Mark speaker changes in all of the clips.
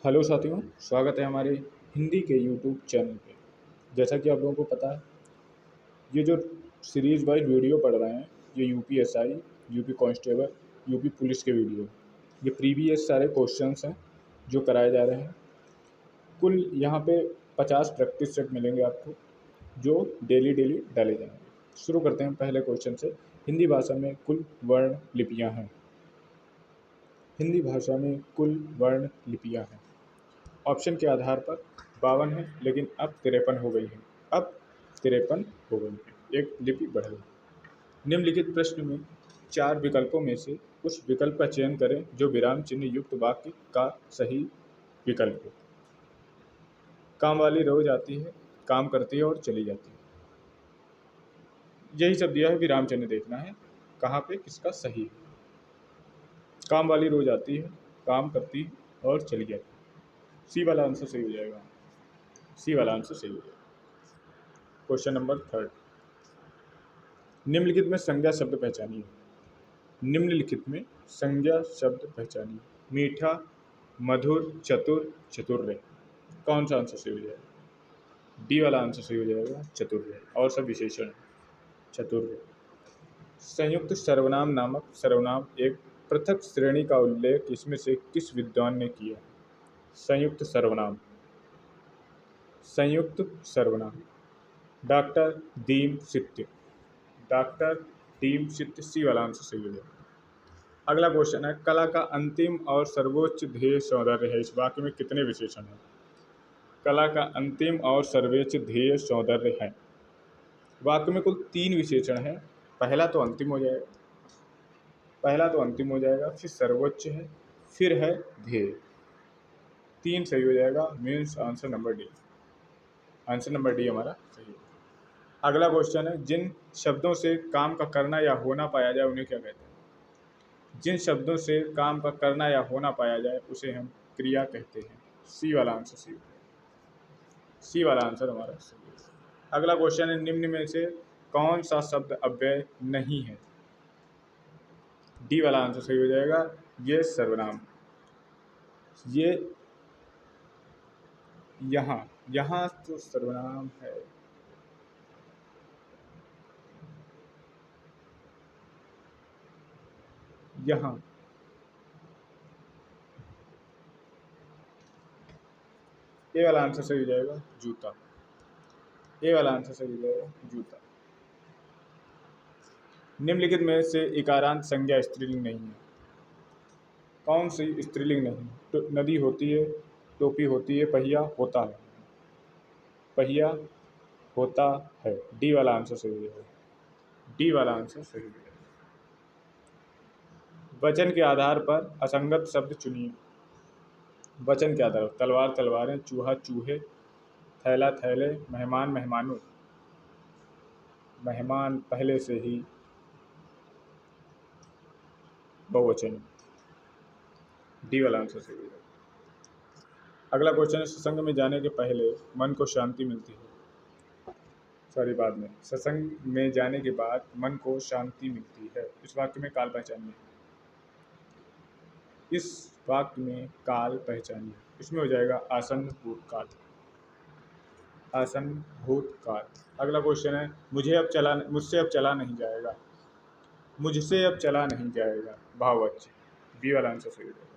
Speaker 1: Hello साथियों, स्वागत है हमारे हिंदी के यूट्यूब चैनल पे। जैसा कि आप लोगों को पता है, ये जो सीरीज़ वाइज वीडियो पढ़ रहे हैं, ये UPSI, UP constable, UP police के वीडियो। ये प्रीवियस सारे क्वेश्चंस हैं जो कराए जा रहे हैं। कुल यहाँ पे 50 प्रैक्टिस सेट मिलेंगे आपको, जो डेली डेली डाले जाएंगे। शुरू करते हैं पहले क्वेश्चन से। हिंदी भाषा में कुल वर्ण लिपियाँ हैं। हिंदी भाषा में कुल वर्ण लिपियाँ हैं। ऑप्शन के आधार पर 52 है, लेकिन अब 53 हो गई है। अब 53 हो गई है, एक लिपि बढ़ गई। निम्नलिखित प्रश्न में 4 विकल्पों में से उस विकल्प का चयन करें जो विराम चिन्ह युक्त वाक्य का सही विकल्प हो। काम वाली रोज आती है, काम करती है और चली जाती है। यही सब दिया है, विराम चिन्ह देखना है कहाँ पे किसका सही है। काम वाली रोज आती है, काम करती है और चली जाती है। सी वाला आंसर सही हो जाएगा। सी वाला आंसर सही हो जाएगा। Question number 3। निम्नलिखित में संज्ञा शब्द पहचानिए। निम्नलिखित में संज्ञा शब्द पहचानिए। मीठा, मधुर, चतुर, चतुर्य। कौन सा आंसर सही हो जाएगा? डी वाला आंसर सही हो जाएगा, चतुर्य। और सब विशेषण चतुर्य। संयुक्त सर्वनाम नामक सर्वनाम एक पृथक श्रेणी का उल्लेख इसमें से किस विद्वान ने किया? संयुक्त सर्वनाम। संयुक्त सर्वनाम डॉक्टर दीन सित्य। Doctor team सित्य। सी वाला आंसर सही हो जाएगा। अगला क्वेश्चन है, कला का अंतिम और सर्वोच्च ध्येय सौंदर्य है। इस वाक्य में कितने विशेषण हैं? कला का अंतिम और सर्वोच्च ध्येय सौंदर्य है। वाक्य में कुल 3 विशेषण हैं। पहला तो अंतिम हो जाएगा, फिर सर्वोच्च है, फिर है ध्येय। 3 सही हो जाएगा, means answer number D. Answer number D हमारा सही है। अगला क्वेश्चन है, जिन शब्दों से काम का करना या होना पाया जाए उन्हें क्या कहते हैं? जिन शब्दों से काम का करना या होना पाया जाए उसे हम क्रिया कहते हैं। सी वाला आंसर सही है। सी वाला आंसर हमारा सही है। अगला क्वेश्चन है, निम्न में से कौन सा शब्द अव्यय नहीं है? डी वाला आंसर सही हो जाएगा। ये सर्वनाम। ये यहाँ यहाँ तो सर्वनाम है। यहाँ ए वाला आंसर सही हो जाएगा, जूता। ए वाला आंसर सही हो जाएगा, जूता। निम्नलिखित में से इकारांत संज्ञा स्त्रीलिंग नहीं है। कौन सी स्त्रीलिंग नहीं? तो नदी होती है, टोपी होती है, पहिया होता है। पहिया होता है। डी वाला आंसर सही हो जाएगा। डी वाला आंसर सही हो जाएगा। वचन के आधार पर असंगत शब्द चुनिए। वचन के आधार पर तलवार तलवारें, चूहा चूहे, थैला थैले, मेहमान मेहमानों। मेहमान पहले से ही बहुवचन। डी वाला आंसर सही हो जाएगा। अगला क्वेश्चन है, सत्संग में जाने के पहले मन को शांति मिलती है। सॉरी, बाद में। सत्संग में जाने के बाद मन को शांति मिलती है। इस वाक्य में काल पहचानिए। इस वाक्य में काल पहचानिए। इसमें हो जाएगा आसन्न भूतकाल। आसन्न भूतकाल। अगला क्वेश्चन है, मुझसे अब चला नहीं जाएगा। मुझसे अब चला नहीं जाएगा, भाववाच्य। बी वाला आंसर सही हो जाएगा।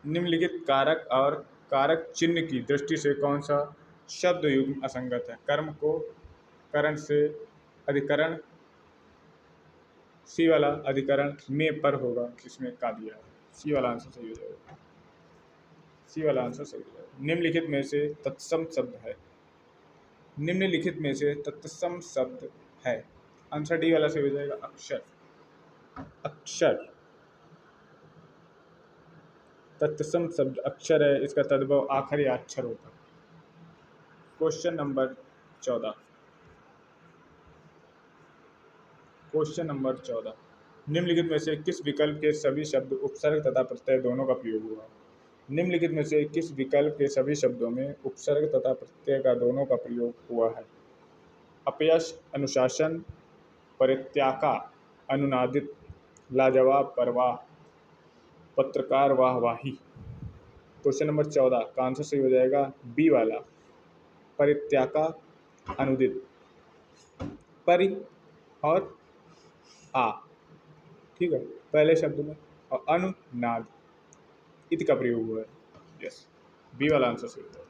Speaker 1: निम्नलिखित कारक और कारक चिन्ह की दृष्टि से कौन सा शब्द युग्म असंगत है? कर्म को करण से अधिकरण। सी वाला अधिकरण में पर होगा, इसमें का दिया है। सी वाला आंसर सही हो जाएगा। सी वाला आंसर सही हो जाएगा। निम्नलिखित में से तत्सम शब्द है। निम्नलिखित में से तत्सम शब्द है। आंसर डी वाला सही हो जाएगा, अक्षर। अक्षर। तत्सम शब्द अक्षर है, इसका तद्भव आखिरी अक्षर होता है। Question number 14। Question number 14। निम्नलिखित में से किस विकल्प के सभी शब्द उपसर्ग तथा प्रत्यय दोनों का प्रयोग हुआ? निम्नलिखित में से किस विकल्प के सभी शब्दों में उपसर्ग तथा प्रत्यय का दोनों का प्रयोग हुआ है? अपयश, अनुशासन, परित्यागा, अनुनादित, लाजवाब, परवाह। पत्रकार वाहवाही। क्वेश्चन नंबर 14 का आंसर सही हो जाएगा बी वाला, परित्याका अनुदित। परि और आ, ठीक है, पहले शब्द में, और अनुनाद, इत का प्रयोग हुआ है। यस, बी वाला आंसर सही हो जाएगा,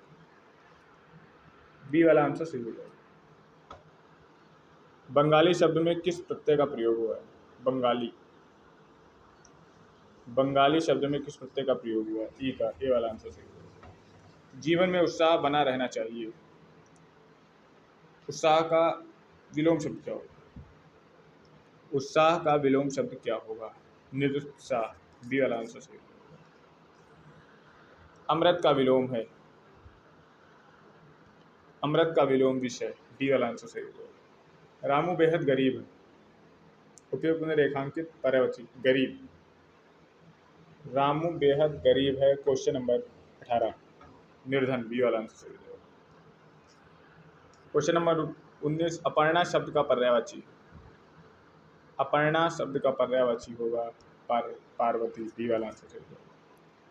Speaker 1: बी वाला आंसर सही हो जाएगा। बंगाली शब्द में किस प्रत्यय का प्रयोग हुआ है? बंगाली, बंगाली शब्द में किस प्रत्यय का प्रयोग हुआ है? ई का, ए वाला आंसर सही हो जाएगा। जीवन में उत्साह बना रहना चाहिए, उत्साह का विलोम शब्द क्या होगा? उत्साह का विलोम शब्द क्या होगा? निरुत्साह, बी वाला आंसर सही होगा। अमृत का विलोम है, अमृत का विलोम विषय, डी वाला आंसर सही होगा। रामू बेहद गरीब है, उपयुक्त में रेखांकित पर्यायवाची गरीब। रामू बेहद गरीब है, क्वेश्चन नंबर 18 निर्धन, बी वाला आंसर सही होगा। क्वेश्चन नंबर 19 अपर्णा शब्द का पर्यायवाची, अपर्णा शब्द का पर्यायवाची होगा पार्वती, डी वाला आंसर सही होगा।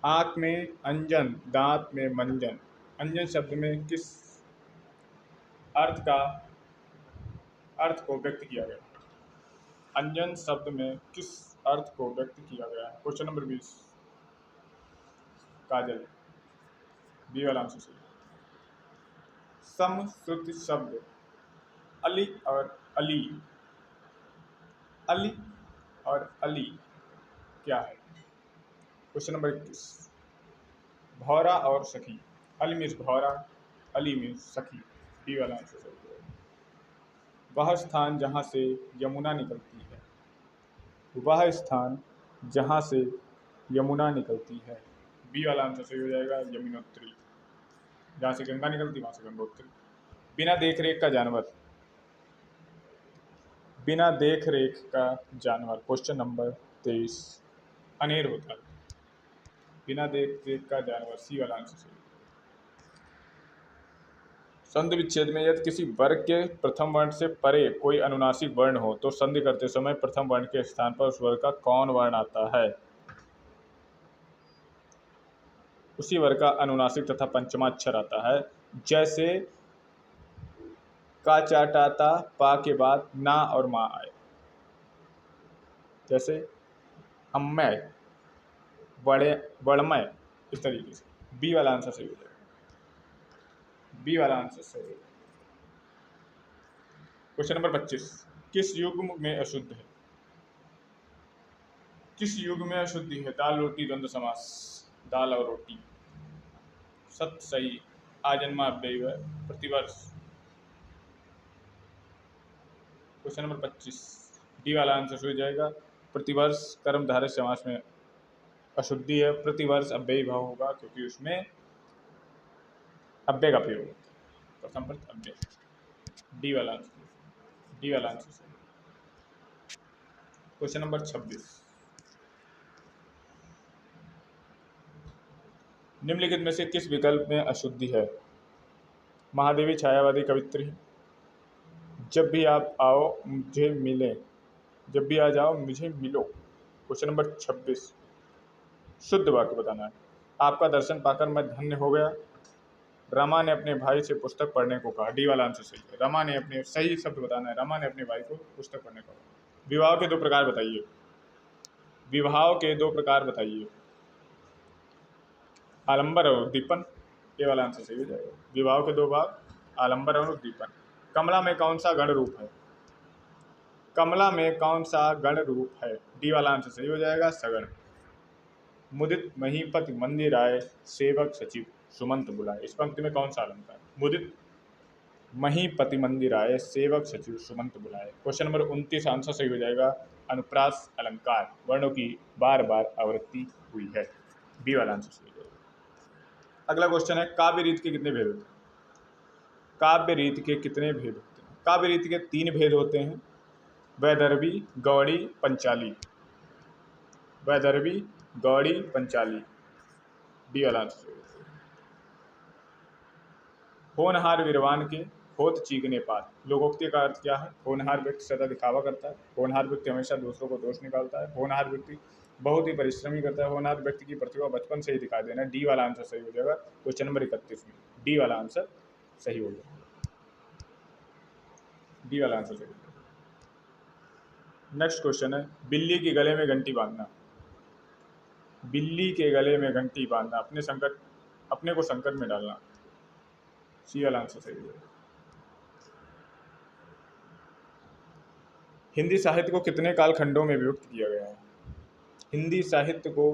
Speaker 1: आंख में अंजन, दांत में मंजन, अंजन शब्द में किस अर्थ को व्यक्त किया गया? अंजन शब्द में किस अर्थ को व्यक्त किया गया है? क्वेश्चन नंबर 20 काजल, बी वाला आंसर सही। समश्रुति शब्द अली और अली, अली और अली क्या है? क्वेश्चन नंबर 21 भौरा और सखी, अली मीन्स भौरा, अली मीन्स सखी, डी वाला आंसर सही है। वह स्थान जहाँ से यमुना निकलती है, वह स्थान जहाँ से यमुना निकलती है, बी वाला आंसर सही हो जाएगा यमुनोत्री, जहाँ से गंगा निकलती वहाँ से गंगोत्री। बिना देख रेख का जानवर, बिना देख रेख का जानवर, क्वेश्चन नंबर 23 अनेर होता है, बिना देख रेख का जानवर, सी वाला आंसर सही। संधि विच्छेद में यदि किसी वर्ग के प्रथम वर्ण से परे कोई अनुनासिक वर्ण हो तो संधि करते समय प्रथम वर्ण के स्थान पर उस वर्ग का कौन वर्ण आता है? उसी वर्ग का अनुनासिक तथा पंचमाक्षर आता है। जैसे का चाटाता पा के बाद ना और माँ आए, जैसे अम्मय, बड़े, बड़मय, इस तरीके से, बी वाला आंसर सही हो जाएगा, बी वाला आंसर सही है। क्वेश्चन नंबर 25 किस युग्म में अशुद्ध है? किस युग में अशुद्धि है? दाल रोटी द्वंद्व समास, दाल और रोटी, सत्य सही, आजन्मा अव्यय प्रतिवर्ष। क्वेश्चन नंबर 25 डी वाला आंसर हो जाएगा प्रतिवर्ष कर्मधारय समास में अशुद्धि है, प्रतिवर्ष अव्ययी भाव होगा क्योंकि उसमें अव्यय का प्रयोग होता है, प्रथम पर अव्यय, डी वाला आंसर, डी वाला आंसर सही। क्वेश्चन नंबर 26 निम्नलिखित में से किस विकल्प में अशुद्धि है? महादेवी छायावादी कवित्री, जब भी आप आओ मुझे मिले, जब भी आ जाओ मुझे मिलो। क्वेश्चन नंबर 26 शुद्ध वाक्य बताना है। आपका दर्शन पाकर मैं धन्य हो गया, रमा ने अपने भाई से पुस्तक पढ़ने को कहा, डी वाला आंसर सही है। रमा ने अपने, सही शब्द बताना है, रमा ने अपने भाई को पुस्तक पढ़ने को कहा। विवाह के दो प्रकार बताइए, विवाह के दो प्रकार बताइए, आलंबर और उद्दीपन, ये वाला आंसर सही हो जाएगा। विवाह के दो भाग, आलंबर और उद्दीपन। कमला में कौन सा गण रूप है? कमला में कौन सा गण रूप है? डी वाला आंसर सही हो जाएगा सगण। मुदित महीपति मंदिर आए, सेवक सचिव सुमंत बुलाए, इस पंक्ति में कौन सा अलंकार? मुदित महीपति मंदिर आए, सेवक सचिव सुमंत बुलाए। क्वेश्चन नंबर 29 आंसर सही हो जाएगा अनुप्रास अलंकार, वर्णों की बार बार आवृत्ति हुई है, बी वाला आंसर सही हो जाएगा। अगला क्वेश्चन है काव्य रीत के कितने भेद होते हैं? काव्य रीत के कितने भेद होते हैं? काव्य रीत के 3 भेद होते हैं, वैदर्भी, गौड़ी, पंचाली, वैदर्भी, गौड़ी, पंचाली, डी वाला आंसर सही हो जाएगा। होनहार विरवान के होत चीखने पात, लोकोक्ति का अर्थ क्या है? होनहार व्यक्ति सदा दिखावा करता है, होनहार व्यक्ति हमेशा दूसरों को दोष निकालता है, होनहार व्यक्ति बहुत ही परिश्रमी करता है। होनहार व्यक्ति की प्रतिभा बचपन से ही दिखा देना। डी वाला आंसर सही हो जाएगा। क्वेश्चन नंबर 31 में डी वाला आंसर सही हो जाएगा। डी वाला आंसर सही हो जाएगा। नेक्स्ट क्वेश्चन है, बिल्ली के गले में घंटी बांधना। बिल्ली के गले में घंटी बांधना, अपने को संकट में डालना। सी वाला आंसर सही हो जाएगा। हिंदी साहित्य को कितने कालखंडों में विभक्त किया गया है? हिंदी साहित्य को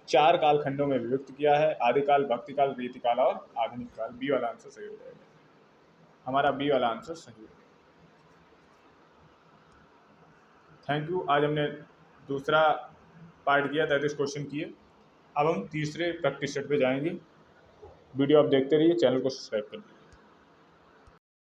Speaker 1: 4 कालखंडों में विभक्त किया है। आदिकाल, भक्तिकाल, रीतिकाल और आधुनिक काल। बी वाला आंसर सही हो जाएगा। हमारा बी वाला आंसर सही है। Thank you. आज हमने दूसरा पार्ट किया, 33 क्वेश्चन किए। अब हम तीसरे प्रैक्टिस सेट पे जाएंगे। वीडियो आप देखते रहिए, चैनल को सब्सक्राइब कर दीजिए।